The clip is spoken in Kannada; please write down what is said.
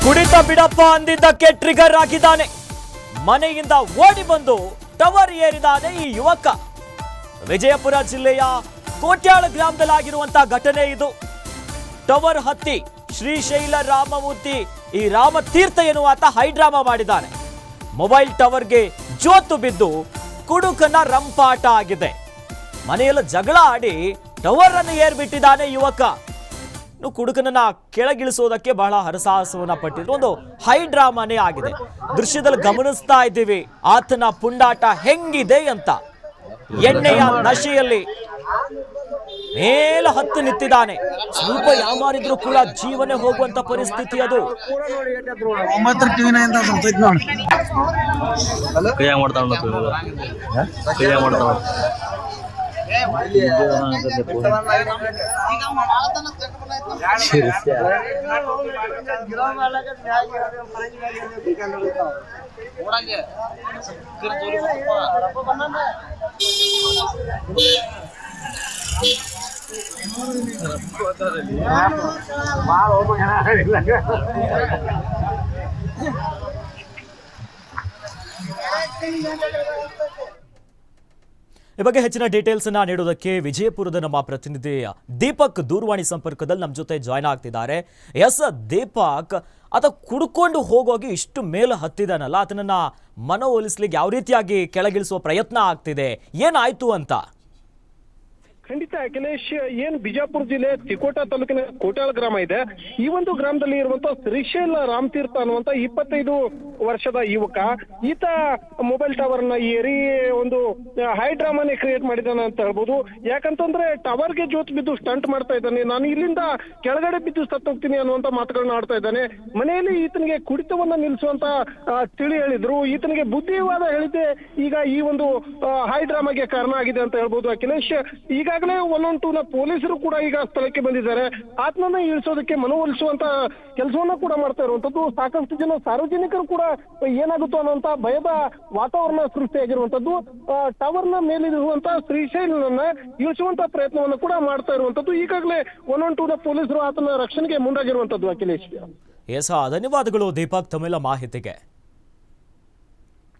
ಕುಡಿತ ಬಿಡಪ್ಪ ಅಂದಿದ್ದಕ್ಕೆ ಟ್ರಿಗರ್ ಆಗಿದ್ದಾನೆ. ಮನೆಯಿಂದ ಓಡಿ ಬಂದು ಟವರ್ ಏರಿದಾನೆ ಈ ಯುವಕ. ವಿಜಯಪುರ ಜಿಲ್ಲೆಯ ಕೋಟ್ಯಾಳ ಗ್ರಾಮದಲ್ಲಾಗಿರುವಂತಹ ಘಟನೆ ಇದು. ಟವರ್ ಹತ್ತಿ ಶ್ರೀಶೈಲ ರಾಮಮೂರ್ತಿ ಈ ರಾಮತೀರ್ಥ ಎನ್ನುವಾತ ಹೈಡ್ರಾಮಾ ಮಾಡಿದ್ದಾನೆ. ಮೊಬೈಲ್ ಟವರ್ಗೆ ಜೋತು ಬಿದ್ದು ಕುಡುಕನ ರಂಪಾಟ ಆಗಿದೆ. ಮನೆಯಲ್ಲ ಜಗಳ ಆಡಿ ಟವರ್ ಅನ್ನು ಏರ್ಬಿಟ್ಟಿದ್ದಾನೆ ಯುವಕ. ಕುಡುಕನನ್ನ ಕೆಳಗಿಳಿಸೋದಕ್ಕೆ ಬಹಳ ಹರಸಾಹಸವನ್ನ ಪಟ್ಟಿದ್ರು. ಒಂದು ಹೈಡ್ರಾಮಾನೇ ಆಗಿದೆ. ದೃಶ್ಯದಲ್ಲಿ ಗಮನಿಸ್ತಾ ಇದ್ದೀವಿ ಆತನ ಪುಂಡಾಟ ಹೆಂಗಿದೆ ಅಂತ. ಎಣ್ಣೆಯ ನಶೆಯಲ್ಲಿ ಮೇಲೆ ಹತ್ತು ನಿಂತಿದ್ದಾನೆ. ಸ್ವಲ್ಪ ಯಾಮಾರಿದ್ರು ಕೂಡ ಜೀವನೇ ಹೋಗುವಂತ ಪರಿಸ್ಥಿತಿ ಅದು. ಈ ಬಗ್ಗೆ ಹೆಚ್ಚಿನ ಡೀಟೇಲ್ಸ್ ಅನ್ನ ನೀಡೋದಕ್ಕೆ ವಿಜಯಪುರದ ನಮ್ಮ ಪ್ರತಿನಿಧಿ ದೀಪಕ್ ದೂರವಾಣಿ ಸಂಪರ್ಕದಲ್ಲಿ ನಮ್ಮ ಜೊತೆ ಜಾಯ್ನ್ ಆಗ್ತಿದ್ದಾರೆ. ಎಸ್ ದೀಪಕ್, ಆತ ಕುಡ್ಕೊಂಡು ಹೋಗೋಗಿ ಇಷ್ಟು ಮೇಲೆ ಹತ್ತಿದಾನಲ್ಲ, ಆತನನ್ನ ಮನವೊಲಿಸ್ಲಿಕ್ಕೆ ಯಾವ ರೀತಿಯಾಗಿ ಕೆಳಗಿಳಿಸುವ ಪ್ರಯತ್ನ ಆಗ್ತಿದೆ, ಏನಾಯ್ತು ಅಂತ? ಖಂಡಿತ ಅಖಿಲೇಶ್, ಏನ್ ಬಿಜಾಪುರ ಜಿಲ್ಲೆ ತಿಕೋಟ ತಾಲೂಕಿನ ಕೋಟ್ಯಾಳ ಗ್ರಾಮ ಇದೆ. ಈ ಒಂದು ಗ್ರಾಮದಲ್ಲಿ ಇರುವಂತ ಶ್ರೀಶೈಲ ರಾಮತೀರ್ಥ ಅನ್ನುವಂತ 25 ವರ್ಷದ ಯುವಕ. ಈತ ಮೊಬೈಲ್ ಟವರ್ ನ ಏರಿ ಒಂದು ಹೈಡ್ರಾಮಾನೇ ಕ್ರಿಯೇಟ್ ಮಾಡಿದಾನೆ ಅಂತ ಹೇಳ್ಬೋದು. ಯಾಕಂತಂದ್ರೆ ಟವರ್ಗೆ ಜೋತ್ ಬಿದ್ದು ಸ್ಟಂಟ್ ಮಾಡ್ತಾ ಇದ್ದಾನೆ. ನಾನು ಇಲ್ಲಿಂದ ಕೆಳಗಡೆ ಬಿದ್ದು ಸತ್ತೋಗ್ತೀನಿ ಅನ್ನುವಂತ ಮಾತುಗಳನ್ನ ಆಡ್ತಾ ಇದ್ದಾನೆ. ಮನೆಯಲ್ಲಿ ಈತನಿಗೆ ಕುಡಿತವನ್ನ ನಿಲ್ಲಿಸುವಂತ ತಿಳಿ ಹೇಳಿದ್ರು. ಈತನಿಗೆ ಬುದ್ಧಿವಾದ ಹೇಳಿದ್ದೆ ಈಗ ಈ ಒಂದು ಹೈಡ್ರಾಮಾಗೆ ಕಾರಣ ಆಗಿದೆ ಅಂತ ಹೇಳ್ಬೋದು ಅಖಿಲೇಶ್. ಈಗಾಗಲೇ 112ನ ಪೊಲೀಸರು ಕೂಡ ಈಗ ಸ್ಥಳಕ್ಕೆ ಬಂದಿದ್ದಾರೆ. ಆತನನ್ನ ಇಳಿಸೋದಕ್ಕೆ ಮನವೊಲಿಸುವಂತ ಕೆಲಸವನ್ನ ಕೂಡ ಮಾಡ್ತಾ ಇರುವಂತದ್ದು. ಸಾಕಷ್ಟು ಜನ ಸಾರ್ವಜನಿಕರು ಕೂಡ ಏನಾಗುತ್ತೋ ಅನ್ನುವಂತ ಭಯದ ವಾತಾವರಣ ಸೃಷ್ಟಿಯಾಗಿರುವಂತದ್ದು. ಟವರ್ ನ ಮೇಲಿರುವಂತ ಶ್ರೀಶೈಲನನ್ನ ಇಳಿಸುವಂತ ಪ್ರಯತ್ನವನ್ನು ಕೂಡ ಮಾಡ್ತಾ ಇರುವಂತದ್ದು. ಈಗಾಗಲೇ 112ನ ಪೊಲೀಸರು ಆತನ ರಕ್ಷಣೆಗೆ ಮುಂದಾಗಿರುವಂತದ್ದು ಅಖಿಲೇಶ್. ಎಸ್, ಧನ್ಯವಾದಗಳು ದೀಪಕ್ ತಮ್ಮೆಲ್ಲ ಮಾಹಿತಿಗೆ.